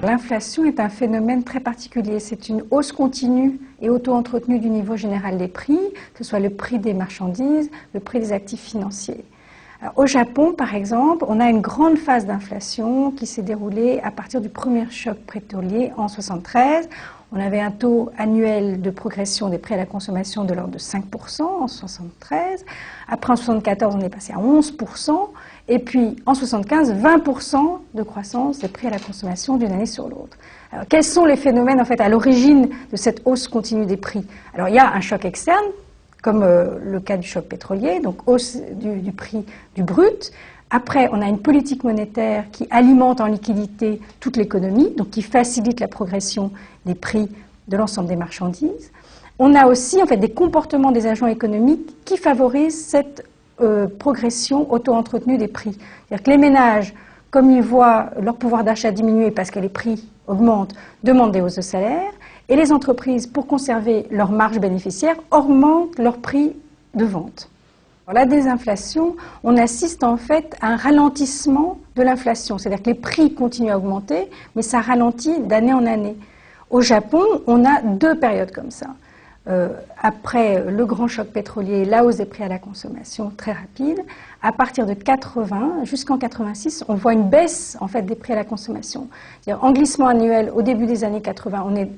l'inflation est un phénomène très particulier. C'est une hausse continue et auto-entretenue du niveau général des prix, que ce soit le prix des marchandises, le prix des actifs financiers. Alors, au Japon, par exemple, on a une grande phase d'inflation qui s'est déroulée à partir du premier choc pétrolier en 1973. On avait un taux annuel de progression des prix à la consommation de l'ordre de 5% en 1973. Après, en 1974, on est passé à 11%. Et puis, en 1975, 20% de croissance des prix à la consommation d'une année sur l'autre. Alors, quels sont les phénomènes, en fait, à l'origine de cette hausse continue des prix? Alors, il y a un choc externe, comme le cas du choc pétrolier, donc hausse du prix du brut. Après, on a une politique monétaire qui alimente en liquidité toute l'économie, donc qui facilite la progression des prix de l'ensemble des marchandises. On a aussi, en fait, des comportements des agents économiques qui favorisent cette progression auto-entretenue des prix. C'est-à-dire que les ménages, comme ils voient leur pouvoir d'achat diminuer parce que les prix augmentent, demandent des hausses de salaire, et les entreprises, pour conserver leur marge bénéficiaire, augmentent leur prix de vente. Alors, la désinflation, on assiste en fait à un ralentissement de l'inflation, c'est-à-dire que les prix continuent à augmenter, mais ça ralentit d'année en année. Au Japon, on a deux périodes comme ça. Après le grand choc pétrolier, la hausse des prix à la consommation très rapide, à partir de 80 jusqu'en 86, on voit une baisse en fait des prix à la consommation. C'est-à-dire, en glissement annuel, au début des années 80, on est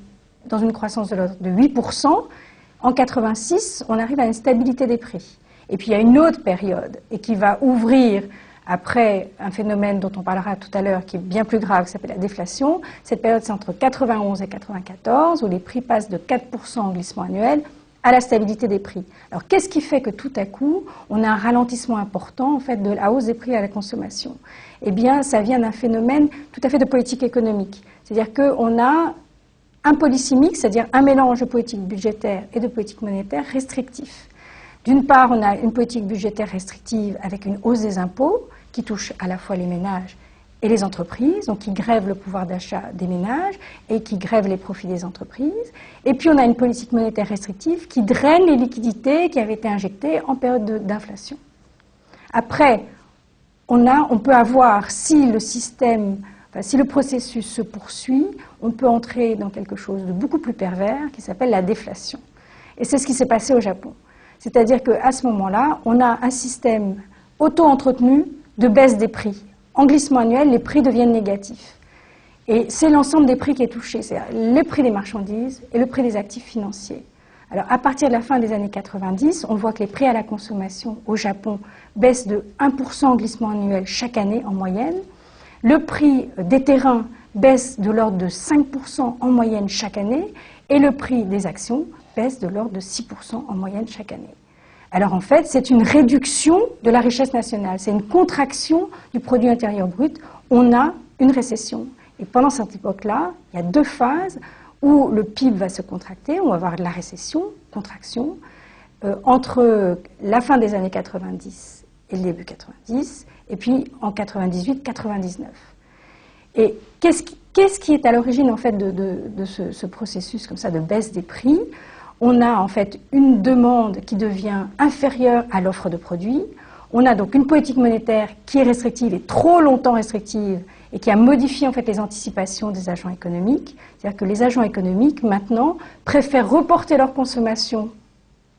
dans une croissance de l'ordre de 8%. En 86, on arrive à une stabilité des prix. Et puis il y a une autre période, et qui va ouvrir après un phénomène dont on parlera tout à l'heure, qui est bien plus grave, qui s'appelle la déflation. Cette période, c'est entre 91 et 94, où les prix passent de 4% en glissement annuel à la stabilité des prix. Alors qu'est-ce qui fait que tout à coup, on a un ralentissement important en fait, de la hausse des prix à la consommation? Eh bien, ça vient d'un phénomène tout à fait de politique économique. C'est-à-dire qu'on a un policy mix, c'est-à-dire un mélange de politique budgétaire et de politique monétaire restrictif. D'une part, on a une politique budgétaire restrictive avec une hausse des impôts qui touche à la fois les ménages et les entreprises, donc qui grève le pouvoir d'achat des ménages et qui grève les profits des entreprises. Et puis on a une politique monétaire restrictive qui draine les liquidités qui avaient été injectées en période d'inflation. Après, on peut avoir, si le processus se poursuit, on peut entrer dans quelque chose de beaucoup plus pervers qui s'appelle la déflation. Et c'est ce qui s'est passé au Japon. C'est-à-dire qu'à ce moment-là, on a un système auto-entretenu de baisse des prix. En glissement annuel, les prix deviennent négatifs. Et c'est l'ensemble des prix qui est touché, c'est-à-dire le prix des marchandises et le prix des actifs financiers. Alors, à partir de la fin des années 90, on voit que les prix à la consommation au Japon baissent de 1% en glissement annuel chaque année en moyenne. Le prix des terrains baisse de l'ordre de 5% en moyenne chaque année. Et le prix des actions baisse de l'ordre de 6% en moyenne chaque année. Alors en fait, c'est une réduction de la richesse nationale, c'est une contraction du produit intérieur brut. On a une récession. Et pendant cette époque-là, il y a deux phases où le PIB va se contracter, on va avoir de la récession, contraction, entre la fin des années 90 et le début 90, et puis en 98-99. Et qu'est-ce qui est à l'origine en fait de ce processus comme ça de baisse des prix? On a en fait une demande qui devient inférieure à l'offre de produits. On a donc une politique monétaire qui est restrictive et trop longtemps restrictive et qui a modifié en fait les anticipations des agents économiques. C'est-à-dire que les agents économiques maintenant préfèrent reporter leur consommation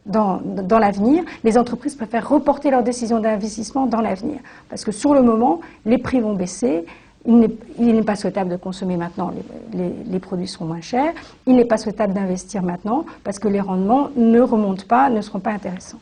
dans l'avenir. Les entreprises préfèrent reporter leurs décisions d'investissement dans l'avenir. Parce que sur le moment, les prix vont baisser. Il n'est pas souhaitable de consommer maintenant, les produits seront moins chers. Il n'est pas souhaitable d'investir maintenant parce que les rendements ne remontent pas, ne seront pas intéressants.